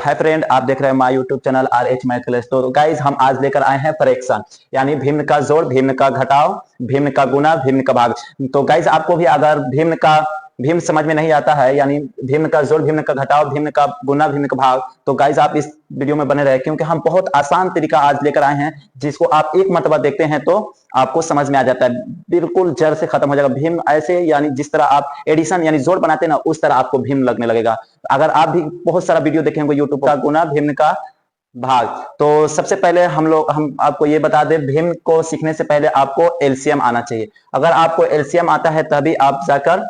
Hi friend, आप देख रहे हैं my YouTube channel RH math class. तो गाइज हम आज लेकर आए हैं फ्रैक्शन, यानी भिन्न का जोड़, भिन्न का घटाव, भिन्न का गुना, भिन्न का भाग। तो गाइज आपको भी अगर भिन्न समझ में नहीं आता है, यानी भिन्न का जोड़, भिन्न का घटाव, भिन्न का गुना, भिन्न का भाग, तो गाइज आप इस वीडियो में बने रहे, क्योंकि हम बहुत आसान तरीका आज लेकर आए हैं जिसको आप एक मरतबा देखते हैं तो आपको समझ में आ जाता है, बिल्कुल जड़ से खत्म हो जाएगा। भिन्न ऐसे यानी जिस तरह आप एडिशन यानी जोड़ बनाते हैं ना, उस तरह आपको भिन्न लगने लगेगा। अगर आप भी बहुत सारा वीडियो देखेंगे यूट्यूब का गुना, भिन्न का भाग, तो सबसे पहले हम आपको ये बता दें, भिन्न को सीखने से पहले आपको एलसीएम आना चाहिए। अगर आपको एलसीएम आता है तभी आप जाकर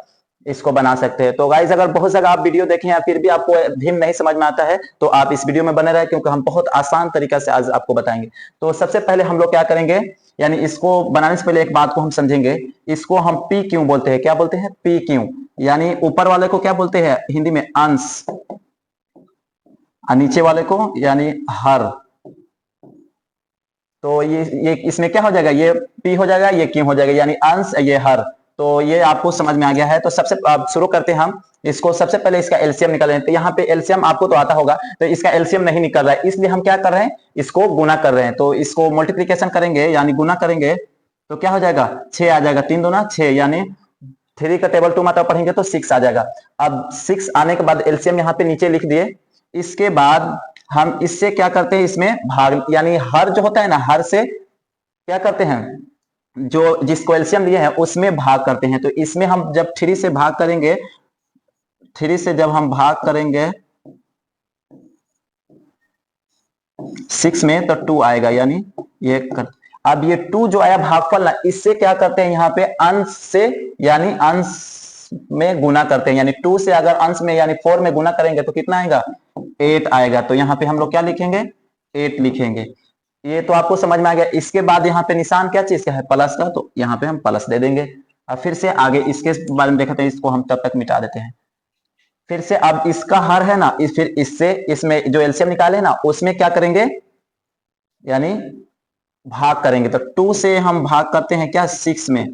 इसको बना सकते हैं। तो गाइस अगर बहुत जगह आप वीडियो देखें या फिर भी आपको भिन्न नहीं समझ में आता है तो आप इस वीडियो में बने रहे, क्योंकि हम बहुत आसान तरीका से आज आपको बताएंगे। तो सबसे पहले हम लोग क्या करेंगे, यानी इसको बनाने से पहले एक बात को हम समझेंगे। इसको हम पी क्यों बोलते हैं, क्या बोलते हैं, पी क्यों, यानी ऊपर वाले को क्या बोलते हैं हिंदी में, अंश, नीचे वाले को यानी हर। तो ये इसमें क्या हो जाएगा, ये पी हो जाएगा, ये क्यों हो जाएगा, यानी अंश, ये हर। तो ये आपको समझ में आ गया है। तो सबसे शुरू करते हैं हम इसको। सबसे पहले इसका एलसीएम निकालें। तो यहाँ पे एलसीएम आपको तो आता होगा, तो इसका एलसीएम नहीं निकल रहा है, इसलिए हम क्या कर रहे हैं, इसको गुना कर रहे हैं। तो इसको मल्टीप्लीकेशन करेंगे यानी गुना करेंगे तो क्या हो जाएगा, 6 आ जाएगा, 3 दूना 6, यानी 3 का टेबल 2 मात्रा पढ़ेंगे तो 6 आ जाएगा। अब 6 आने के बाद एलसीएम यहाँ पे नीचे लिख दिए। इसके बाद हम इससे क्या करते हैं, इसमें भाग, यानी हर जो होता है ना, हर से क्या करते हैं, जो जिसको एलसीएम दिए हैं उसमें भाग करते हैं। तो इसमें हम जब 3 से भाग करेंगे, 3 से जब हम भाग करेंगे 6 में तो 2 आएगा, यानी ये अब ये 2 जो आया भागफल ना, इससे क्या करते हैं यहाँ पे अंश से, यानी अंश में गुना करते हैं। यानी 2 से अगर अंश में यानी 4 में गुना करेंगे तो कितना आएगा, 8 आएगा। तो यहाँ पे हम लोग क्या लिखेंगे, 8 लिखेंगे। ये तो आपको समझ में आ गया। इसके बाद यहाँ पे निशान क्या चीज का है, प्लस का, तो यहाँ पे हम प्लस दे देंगे। अब फिर से आगे इसके बारे में देखते हैं, इसको हम तब तक मिटा देते हैं। फिर से अब इसका हर है ना, फिर इससे इसमें जो एलसीएम निकाले ना उसमें क्या करेंगे, यानी भाग करेंगे। तो 2 से हम भाग करते हैं क्या, 6 में।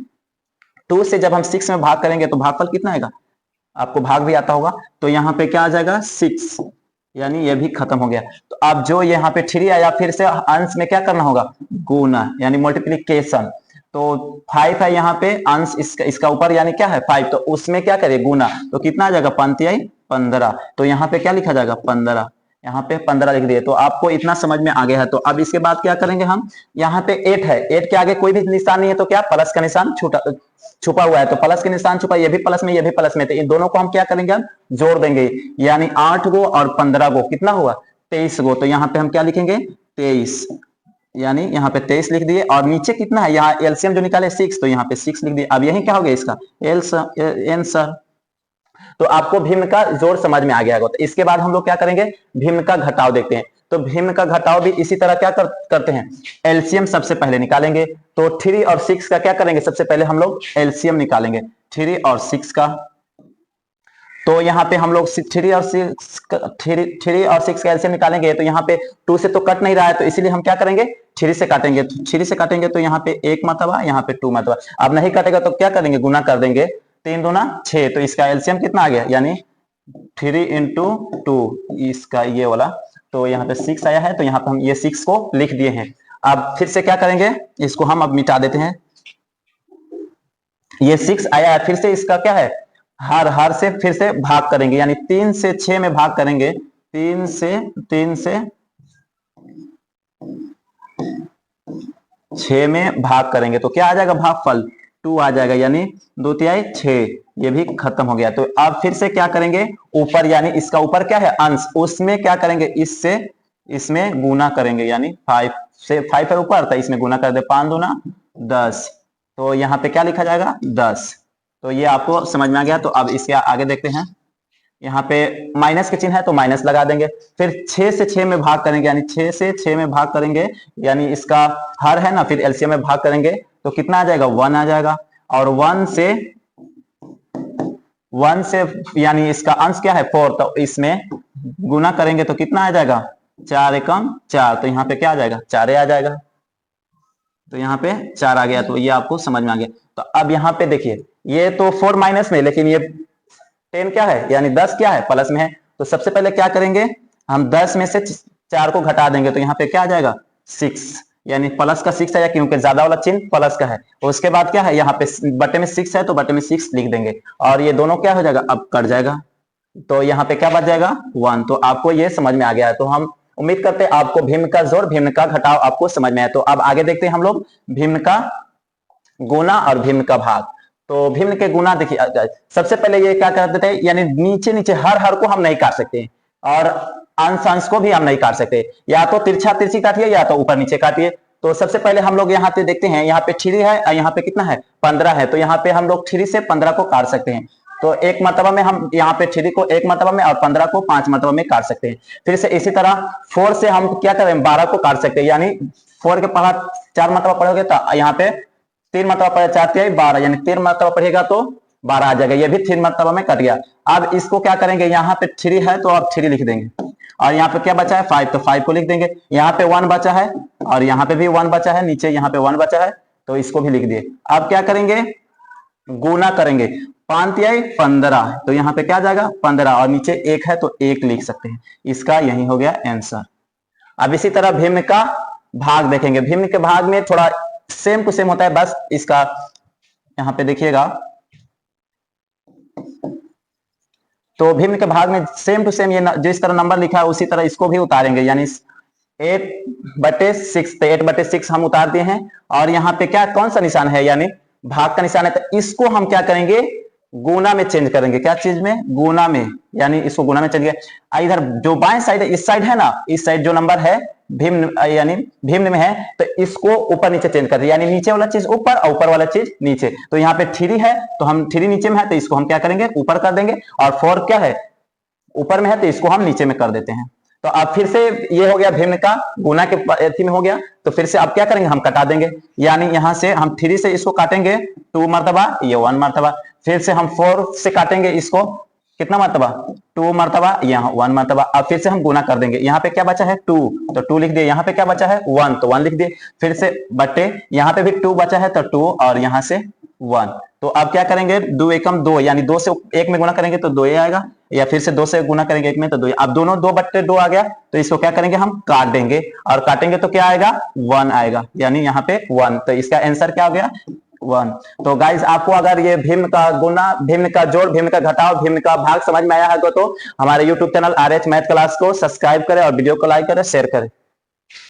2 से जब हम 6 में भाग करेंगे तो भागफल कितना आएगा, आपको भाग भी आता होगा। तो यहाँ पे क्या आ जाएगा, 6, यानी ये भी खत्म हो गया। तो अब जो यहाँ पे 3 आया, फिर से अंश में क्या करना होगा, गुना, यानी मल्टीप्लीकेशन। तो 5 है यहाँ पे अंश, इसका ऊपर यानी क्या है 5, तो उसमें क्या करें, गुना। तो कितना आ जाएगा, 5 15। तो यहाँ पे क्या लिखा जाएगा, 15, यहाँ पे 15 लिख दिए। तो आपको इतना समझ में आ गया है। तो अब इसके बाद क्या करेंगे हम, यहाँ पे 8 है, 8 के आगे कोई भी निशान नहीं है, तो क्या प्लस का निशान छुपा हुआ है, तो प्लस के निशान छुपा, ये भी प्लस में, ये भी प्लस में, तो इन दोनों को हम क्या करेंगे, हम जोड़ देंगे। यानी 8 गो और 15 गो कितना हुआ, 23 गो। तो यहाँ पे हम क्या लिखेंगे, 23, यानी यहाँ पे 23 लिख दिए। और नीचे कितना है, यहाँ एलसीएम जो निकाले 6, तो यहाँ पे 6 लिख दिए। अब यही क्या हो गया इसका आंसर। तो आपको भिन्न का जोड़ समझ में आ गया होगा। तो इसके बाद हम लोग क्या करेंगे, भिन्न का घटाव देखते हैं। तो भिन्न का घटाव भी इसी तरह क्या करते हैं, एलसीएम सबसे पहले निकालेंगे। तो 3 और 6 का क्या करेंगे, सबसे पहले हम लोग एलसीएम निकालेंगे 3 और 6 का। तो यहाँ पे हम लोग 3 और 6 का एलसीएम निकालेंगे। तो यहाँ पे 2 से तो कट नहीं रहा है, तो इसीलिए हम क्या करेंगे, 3 से काटेंगे। 3 से काटेंगे तो यहाँ पे 1 मरतबा, यहाँ पे 2 मरतबा। अब नहीं काटेगा तो क्या करेंगे, गुना कर देंगे, 3 दूना 6। तो इसका एलसीएम कितना आ गया, यानी 3 × 2, इसका ये वाला। तो यहाँ पे 6 आया है, तो यहाँ पे हम ये 6 को लिख दिए हैं। अब फिर से क्या करेंगे, इसको हम अब मिटा देते हैं। ये 6 आया है, फिर से इसका क्या है, हर से फिर से भाग करेंगे, यानी 3 से 6 में भाग करेंगे। 3 से 6 में भाग करेंगे तो क्या आ जाएगा, भागफल 2 आ जाएगा, यानी 2 तिहाई 6, ये भी खत्म हो गया। तो अब फिर से क्या करेंगे, ऊपर, यानी इसका ऊपर क्या है, अंश, उसमें क्या करेंगे, इससे इसमें गुना करेंगे, यानी 5 से 5 है ऊपर, तो इसमें गुना कर दे, 5 दूना 10। तो यहाँ पे क्या लिखा जाएगा, 10। तो ये आपको समझ में आ गया। तो अब इसके आगे देखते हैं। यहाँ पे माइनस के चिन्ह है तो माइनस लगा देंगे। फिर 6 से 6 में भाग करेंगे, यानी 6 से 6 में भाग करेंगे, यानी इसका हर है ना, फिर एलसीएम में भाग करेंगे तो कितना आ जाएगा, 1 आ जाएगा। और 1 से यानी इसका अंश क्या है, 4, तो इसमें गुना करेंगे तो कितना आ जाएगा, 4 एकम 4। तो यहाँ पे क्या आ जाएगा, 4 आ जाएगा। तो यहाँ पे 4 आ गया। तो ये आपको समझ में आ गया। तो अब यहाँ पे देखिए, ये तो 4 माइनस में, लेकिन ये 10 क्या है, यानी 10 क्या है, प्लस में है। तो सबसे पहले क्या करेंगे, हम 10 में से 4 को घटा देंगे तो यहाँ पे क्या आ जाएगा 6, यानी प्लस का 6 है क्योंकि ज्यादा वाला चिन्ह प्लस का है। उसके बाद क्या है यहाँ पे बटे में 6 है तो बटे में 6 लिख देंगे और ये दोनों क्या हो जाएगा अब कट जाएगा, तो यहाँ पे क्या बच जाएगा 1। तो आपको ये समझ में आ गया है। तो हम उम्मीद करते हैं आपको भिन्न का जोड़ भिन्न का घटाव आपको समझ में आया। तो अब आगे देखते हैं हम लोग भिन्न का गुना और भिन्न का भाग। तो भिन्न के गुना देखिए, सबसे पहले ये क्या कर देते हैं, यानी नीचे नीचे हर को हम नहीं काट सकते और अंश अंश को भी हम नहीं काट सकते, या तो तिरछा तिरछी काटिए या तो ऊपर नीचे काटिए। तो सबसे पहले हम लोग यहाँ पे देखते हैं, यहाँ पे 3 है और यहाँ पे कितना है 15 है, तो यहाँ पे हम लोग 3 से 15 को काट सकते हैं। तो एक मर्तबा में हम यहाँ पे 3 को एक मर्तबा में और 15 को 5 मर्तबा में काट सकते हैं। फिर से इसी तरह 4 से हम क्या करें 12 को काट सकते हैं, यानी 4 के पढ़ा 4 मर्तबा पढ़ोगे तो यहाँ पे 3 मर्तबा पढ़े 4 3 12, यानी 3 मर्तबा पढ़ेगा तो 12 आ जाएगा, ये भी 3 मर्तबा में कट गया। अब इसको क्या करेंगे, यहाँ पे 3 है तो अब 3 लिख देंगे और यहाँ पे क्या बचा है 5, तो 5 को लिख देंगे। यहाँ पे 1 बचा है और यहाँ पे भी 1 बचा है, नीचे यहाँ पे 1 बचा है तो इसको भी लिख दिए। अब क्या करेंगे गुना करेंगे, 5 या 15, तो यहाँ पे क्या आ जाएगा 15 और नीचे 1 है तो 1 लिख सकते हैं। इसका यही हो गया आंसर। अब इसी तरह भिन्न का भाग देखेंगे। भिन्न के भाग में थोड़ा सेम टू सेम होता है, बस इसका यहाँ पे देखिएगा, तो भिन्न के भाग में सेम टू सेम ये जिस तरह नंबर लिखा है उसी तरह इसको भी उतारेंगे, यानी 8/6, तो 8/6 हम उतार दिए हैं और यहाँ पे क्या कौन सा निशान है, यानी भाग का निशान है, तो इसको हम क्या करेंगे गुना में चेंज करेंगे। क्या चीज में, गुना में, यानी इसको गुना में चेंज किया। इधर जो बाएं साइड है, इस साइड है ना, इस साइड जो नंबर है भिन्न यानी भिन्न में है तो इसको ऊपर नीचे चेंज कर दिया, यानी नीचे वाला चीज ऊपर और ऊपर वाला चीज नीचे। तो यहाँ पे 3 है तो हम 3 नीचे में है तो इसको हम क्या करेंगे ऊपर कर देंगे, और 4 क्या है ऊपर में है तो इसको हम नीचे में कर देते हैं। तो अब फिर से ये हो गया भिन्न का गुना के अथी में हो गया। तो फिर से अब क्या करेंगे हम कटा देंगे, यानी यहां से हम 3 से इसको काटेंगे 2 मर्तबा, ये 1 मर्तबा। फिर से हम 4 से काटेंगे इसको कितना मर्तबा 2 मर्तबा, यहाँ 1 मर्तबा। अब फिर से हम गुना कर देंगे, यहाँ पे क्या बचा है 2 तो 2 लिख दिए, यहाँ पे क्या बचा है 1 तो 1 लिख दिए। फिर से बटे यहाँ पे भी 2 बचा है तो 2 और यहाँ से 1। तो अब क्या करेंगे 2 एकम 2, यानी 2 से 1 में गुना करेंगे तो 2 आएगा, या फिर से 2 से गुना करेंगे 1 में तो 2। अब दोनों 2/2 आ गया तो इसको क्या करेंगे हम काट देंगे और काटेंगे तो क्या आएगा 1 आएगा, यानी यहाँ पे 1। तो इसका आंसर क्या हो गया 1। तो गाइज आपको अगर ये भिन्न का गुना, भिन्न का जोड़, भिन्न का घटाव, भिन्न का भाग समझ में आया है तो हमारे YouTube channel RH math class को सब्सक्राइब करें और वीडियो को लाइक करें, शेयर करें।